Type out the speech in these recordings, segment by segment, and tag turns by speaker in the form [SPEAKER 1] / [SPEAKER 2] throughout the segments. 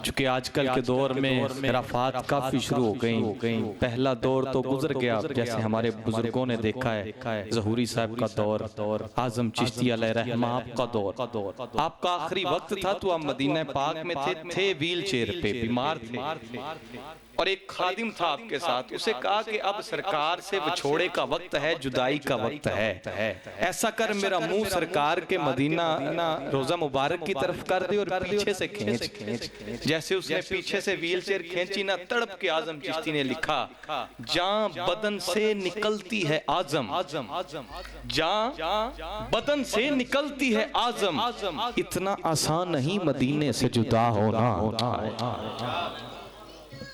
[SPEAKER 1] चूँकि आजकल के दौर में खराफात काफ़ी शुरू हो गई। पहला दौर तो गुजर गया, जैसे हमारे बुजुर्गों ने देखा है, ज़हूरी साहब का दौर, आज़म चिश्ती अलैहिर्रहमा आपका दौर, आपका आखिरी वक्त था तो आप मदीना पाक में थे व्हील चेयर पे, बीमार थे और एक खादिम था आपके साथ। उसे कहा कि अब सरकार से विछोड़े का वक्त है, जुदाई का वक्त है, ऐसा कर मेरा मुंह सरकार के मदीना रोजा मुबारक की तरफ कर दे और पीछे से खींच। जैसे उसने पीछे से व्हील चेयर खींची ना, तड़प के आजम चिश्ती ने लिखा, जान बदन से निकलती है आजम, जान बदन से निकलती है आजम, इतना आसान नहीं मदीने से जुदा होना।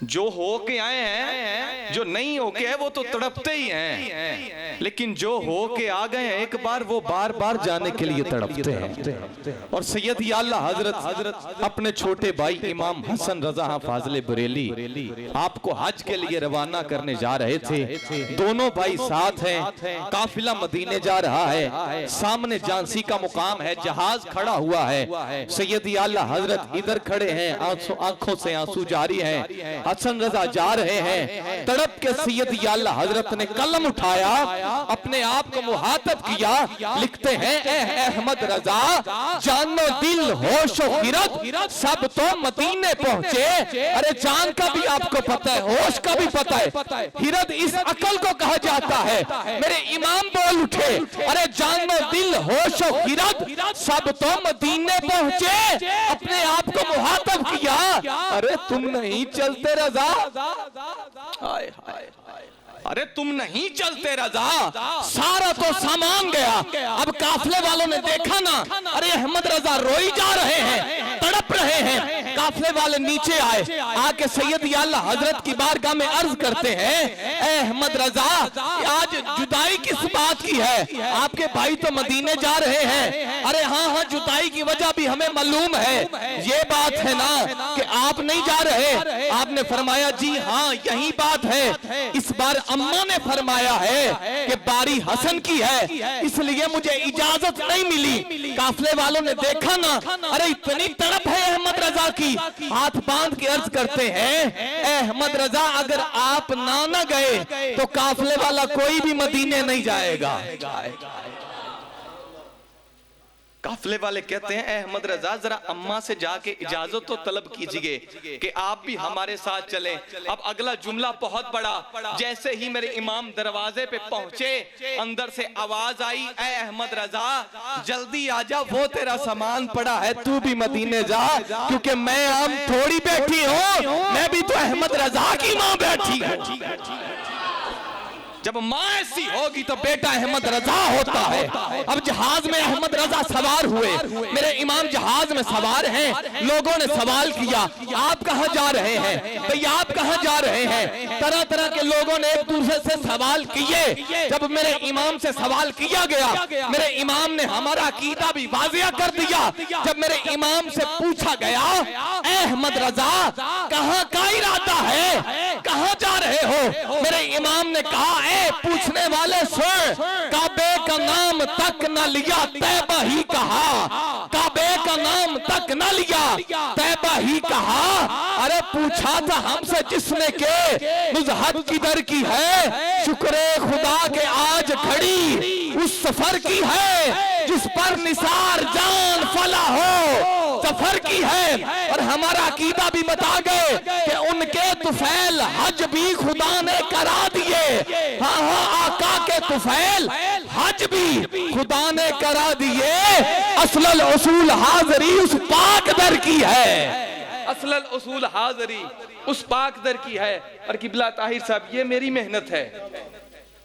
[SPEAKER 1] जो हो के आए हैं, जो नहीं हो के है वो तो तड़पते ही हैं, लेकिन जो हो के आ गए हैं एक बार, वो बार बार जाने के लिए तड़पते हैं। और सैयद आला हजरत अपने छोटे भाई इमाम हसन रजा फाजले बरेली आपको हज के लिए रवाना करने जा रहे थे। दोनों भाई साथ हैं, काफिला मदीने जा रहा है, सामने झांसी का मुकाम है, जहाज खड़ा हुआ है। सैयद आला हजरत इधर खड़े हैं, आंखों से आंसू जारी हैं। हसन रजा जा रहे हैं, तड़प के सैयद आला हजरत ने कलम उठाया, अपने आप को मुहातब किया, लिखते हैं, ए अहमद रजा, जानो दिल होश और हिरत सब तो मदीने पहुंचे। अरे जान का भी आपको पता है, होश का भी पता है, हिरत इस अकल को कहा जाता है। मेरे इमाम बोल उठे, अरे जानो दिल होश और हिरत सब तो मदीने पहुंचे। अपने आप को मुहातब किया, अरे तुम नहीं चलते रजा, अरे तुम नहीं चलते रजा, सारा तो सामान गया। अब काफले वालों ने देखा ना, अरे अहमद रजा रोई जा रहे हैं, तड़प रहे हैं। काफले वाले नीचे आए, आके सैयद आला हजरत की बारगाह में अर्ज करते हैं, ए अहमद रजा, आज जुदाई किस बात की है? आपके भाई तो मदीने जा रहे हैं। अरे हाँ, जुदाई की वजह भी हमें मालूम है, ये बात है ना कि आप नहीं जा रहे। आपने फरमाया, जी हाँ यही बात है, इस बार अम्मा ने फरमाया है कि बारी हसन की है, इसलिए मुझे इजाजत नहीं मिली। काफले वालों ने देखा ना, अरे इतनी तड़प है अहमद रजा की, हाथ बांध के अर्ज करते हैं, अहमद रजा अगर आप ना गए तो काफले वाला कोई भी मदीने नहीं जाएगा। काफले वाले कहते हैं, अहमद रजा जरा अम्मा से जाके इजाजत तो तलब कीजिए कि आप भी हमारे साथ चलें। अब अगला जुमला बहुत बड़ा, जैसे ही मेरे इमाम दरवाजे पे पहुंचे, अंदर से आवाज आई, ए अहमद रजा जल्दी आजा, वो तेरा सामान पड़ा है, तू भी मदीने जा, क्योंकि मैं आम थोड़ी बैठी हूँ, मैं भी तो अहमद रजा की माँ बैठी हूँ। जब माँ ऐसी होगी तो बेटा अहमद रजा होता है। अब जहाज में अहमद रजा सवार हुए, मेरे इमाम जहाज में सवार हैं। लोगों ने सवाल किया, आप कहाँ जा रहे हैं भाई, आप कहाँ जा रहे हैं? तरह तरह के लोगों ने एक दूसरे से सवाल किए। जब मेरे इमाम से सवाल किया गया, मेरे इमाम ने हमारा अकीदा भी वाज़िया कर दिया। जब मेरे इमाम से पूछा गया, अहमद रजा कहाँ का इरादा है, कहाँ जा रहे हो? मेरे इमाम ने कहा, पूछने वाले सुन, काबे का नाम तक न लिया, तैबा ही कहा, काबे का नाम तक न लिया, तैबा ही कहा। अरे पूछा था हमसे जिसने के नुज़हत किधर की है, शुक्रे खुदा के आज घड़ी उस सफर की है, जिस पर निसार जान फला हो सफर की है। और हमारा अकीदा भी बता गए कि उनके तुफैल हज भी खुदा ने करा दिए। हाँ, आका के तुफैल हज भी खुदा ने करा दिए। असलल उसूल हाज़री उस पाक दर की है, असलल उसूल हाज़री उस पाक दर की है। और किबला ताहिर साहब, ये मेरी मेहनत है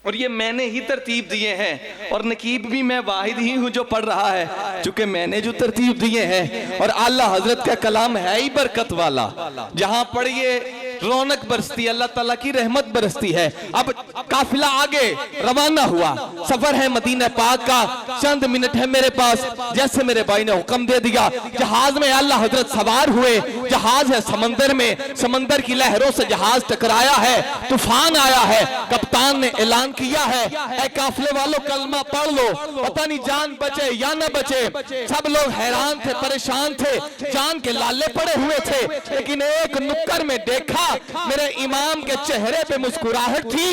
[SPEAKER 1] और ये मैंने ही तरतीब दिए हैं, और नकीब भी मैं वाहिद ही हूँ जो पढ़ रहा है, चूंकि मैंने जो तरतीब दिए हैं। और आला हजरत का कलाम है ही बरकत वाला, जहाँ पढ़िए रौनक बरसती, अल्लाह ताला की रहमत बरसती है। अब काफिला आगे रवाना हुआ, सफर है मदीना पाक का, चंद मिनट है मेरे पास। जैसे मेरे भाई ने हुक्म दे दिया, जहाज में अल्लाह हजरत सवार हुए। जहाज है समंदर में, समंदर की लहरों से जहाज टकराया है, तूफान आया है। कप्तान ने ऐलान किया है, ऐ काफिले वालों कलमा पढ़ लो, पता नहीं जान बचे या न बचे। सब लोग हैरान थे, परेशान थे, जान के लाले पड़े हुए थे। लेकिन एक नुक्कर में देखा, मेरे इमाम के चेहरे पे मुस्कुराहट थी।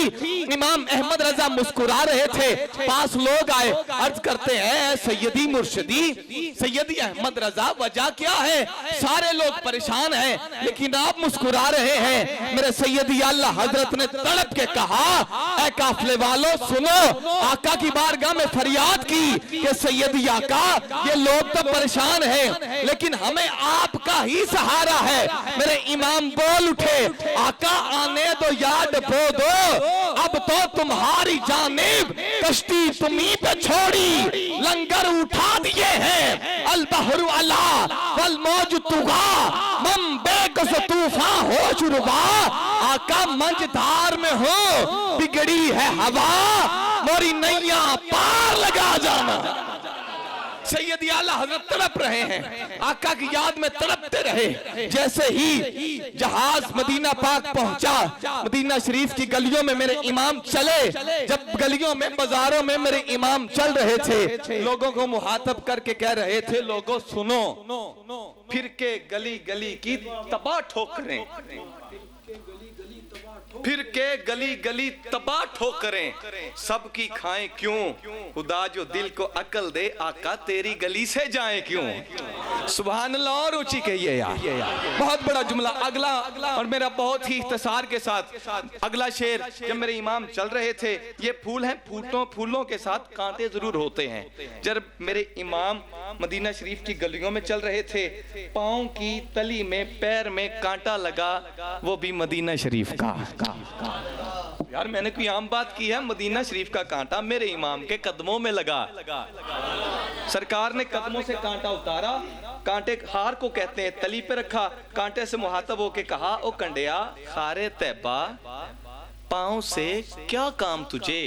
[SPEAKER 1] इमाम अहमद रजा मुस्कुरा रहे थे। पास लोग आए, अर्ज करते हैं, सैयदी मुर्शिदी, सैयदी अहमद रजा, वजह क्या है? सारे लोग परेशान हैं, लेकिन आप मुस्कुरा रहे हैं। मेरे सैयदी आला हजरत ने तड़प के कहा, ऐ काफिले वालों सुनो, आका की बारगाह में फरियाद की कि सैयदी आका, ये लोग तो परेशान हैं, लेकिन हमें आपका ही सहारा है। मेरे इमाम बोल उठे, आका आने दो याद बो दो, अब तो तुम्हारी जानिब कश्ती तुम्ही पे छोड़ी, लंगर उठा दिए हैं। अल बहरु अला वल मौज तुगा, मम बेकस तूफान हो शुरुबा। आका मंझधार में हो, बिगड़ी है हवा, मोरी नैया पार लगा जाना। सैयदी आला हजरत तड़प रहे हैं, आका की याद में तड़पते रहे। जैसे ही जहाज मदीना पाक पहुंचा, मदीना शरीफ की गलियों में मेरे इमाम चले। जब गलियों में, बाजारों में मेरे इमाम चल रहे थे, लोगों को मुहातब करके कह रहे थे, लोगों सुनो, फिर के गली गली की तबाह ठोकरें, फिर के गली गली तबाह ठोकरें, सबकी खाएं क्यों? खुदा जो दिल को अकल दे, आका तेरी गली से जाएं क्यों? सुभान अल्लाह। और ऊंची कहिए यार, बहुत बड़ा जुमला। अगला, और मेरा बहुत ही इख्तिसार के साथ अगला शेर। जब मेरे इमाम चल रहे थे, ये फूल हैं, फूलों के साथ कांटे जरूर होते हैं। जब मेरे इमाम मदीना शरीफ की गलियों में चल रहे थे, पाँव की तली में, पैर में कांटा लगा, वो भी मदीना शरीफ का। यार मैंने कोई आम बात की है? मदीना शरीफ का कांटा मेरे इमाम के कदमों में लगा। सरकार ने कदमों से कांटा उतारा, कांटे हार को कहते हैं, तली पे रखा, कांटे से मुहातब होके कहा, ओ कंडिया खारे तैबा, पाँव से क्या काम तुझे?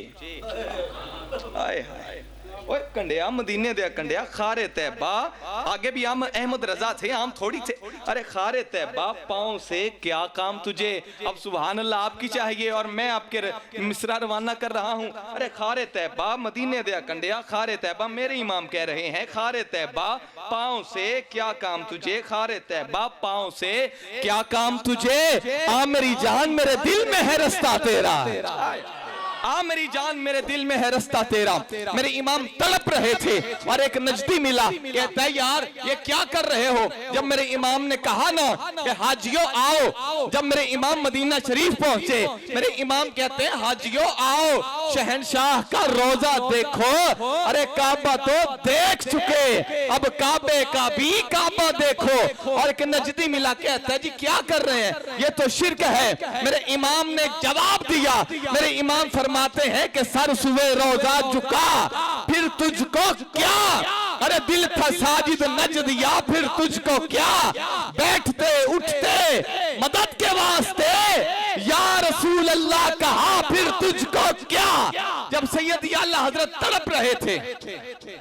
[SPEAKER 1] आए हाय, ओए कंडिया, मदीने दे कंडिया, खारे तैबा। आगे भी आम अहमद रजा थे, आम थोड़ी थे। अरे खारे तैबा, पाँव से क्या काम तुझे? अब सुभान अल्लाह आपकी चाहिए और मैं आपके मिसरा रवाना कर रहा हूँ। अरे खारे तैबा, मदीने दे कंडिया, खारे तैबा, मेरे इमाम कह रहे हैं, खारे तैबा, पाँव से क्या काम तुझे? खारे तैबा, पाँव से क्या काम तुझे? आ मेरी जान, मेरे दिल में है रास्ता तेरा, आ मेरी जान, मेरे दिल में है रास्ता तेरा। मेरे इमाम तड़प रहे थे और एक नजदी मिला, कहता है यार ये क्या कर रहे हो? जब मेरे इमाम ने कहा ना कि हाजियों आओ, जब मेरे इमाम मदीना शरीफ पहुंचे, मेरे इमाम कहते हैं हाजियों आओ, शहनशाह का रोजा देखो। अरे काबा तो देख चुके, अब काबे का भी काबा देखो। और एक नजदी मिला, कहता है जी क्या कर रहे हैं, ये तो शिर्क है। मेरे इमाम ने जवाब दिया, मेरे इमाम फरमाते हैं कि सर सुबह रोजा झुका, फिर तुझको क्या? अरे दिल था साजिद नजद, या फिर तुझको क्या? बैठते उठते मदद के वास्ते या रसूल अल्लाह कहा, फिर तुझको क्या? जब सैयद आला हजरत तड़प रहे थे,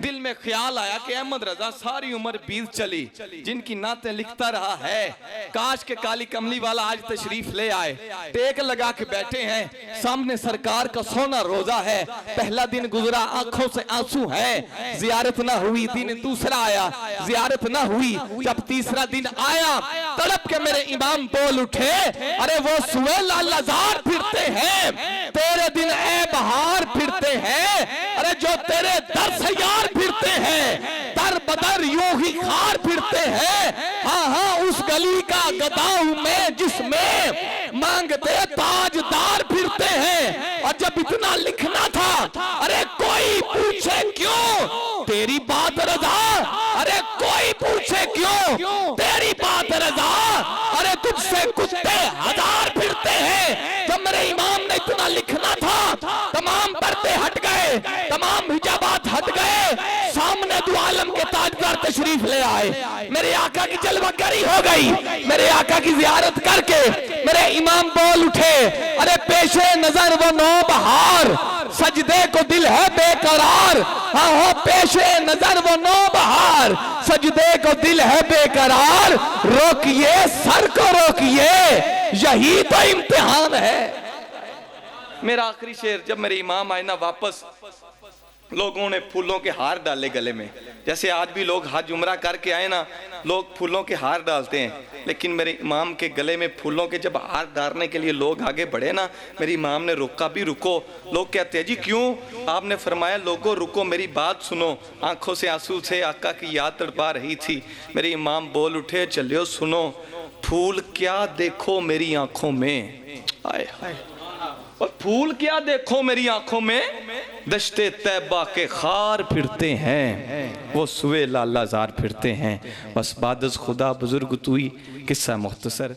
[SPEAKER 1] दिल में ख्याल आया कि अहमद रजा सारी उम्र बीत चली, जिनकी नातें लिखता रहा है, काश के काली कमली वाला आज तशरीफ ले आए। टेक लगा के बैठे हैं, सामने सरकार का सोना रोजा है। पहला दिन गुजरा, आंखों से आंसू है, जियारत ना हुई। दिन दूसरा आया, जियारत ना हुई। जब तीसरा दिन आया, तड़प के मेरे इमाम बोल उठे, अरे वो सुए लालाजार फिरते हैं, तेरे दिन ए बहार फिरते हैं। अरे जो तेरे दर से यार फिरते हैं, दर बदर यूं ही खार फिरते हैं। हाँ हाँ, उस गली का गदा हूं मैं जिसमें मांगते ताजदार फिरते हैं। और जब इतना लिखना था, अरे कोई पूछे क्यों तेरी बात रजा, अरे कोई पूछे क्यों तेरी बात रजा, अरे तुझसे कुत्ते हजार फिरते हैं। जब मेरे इमाम ने इतना लिखना था, तमाम पर्दे हट गए, तमाम हिजाबात
[SPEAKER 2] हट गए, सामने दो आलम के ताजदार तशरीफ ले आए। मेरे आका की जलवागरी हो गई। मेरे आका की जियारत करके मेरे इमाम बोल उठे, अरे पेशे नजर वो नौबहार, सजदे को दिल है बेकरार। हाँ हो पेशे नजर वो नौबहार, सजदे को दिल है बेकरार। रोकिए सर को रोकिए, यही तो इम्तिहान है।
[SPEAKER 1] मेरा आखिरी शेर, जब मेरे इमाम आए ना वापस, लोगों ने फूलों के हार डाले गले में। जैसे आज भी लोग हज उम्रा करके आए ना, लोग फूलों के हार डालते हैं, लेकिन मेरे इमाम के गले में फूलों के जब हार डालने के लिए लोग आगे बढ़े ना, मेरे इमाम ने रोका भी, रुको। लोग कहते हैं जी क्यों? आपने फरमाया लोगों रुको, मेरी बात सुनो। आंखों से आंसू से आका की याद तड़पा रही थी। मेरे इमाम बोल उठे, चलियो सुनो, फूल क्या देखो मेरी आंखों में, आए हाय, और फूल क्या देखो मेरी आंखों में, दश्ते तैबा के खार फिरते हैं, वो सुए लालाजार फिरते हैं। बस बादस खुदा बुजुर्ग तुई, किस्सा मुख्तसर।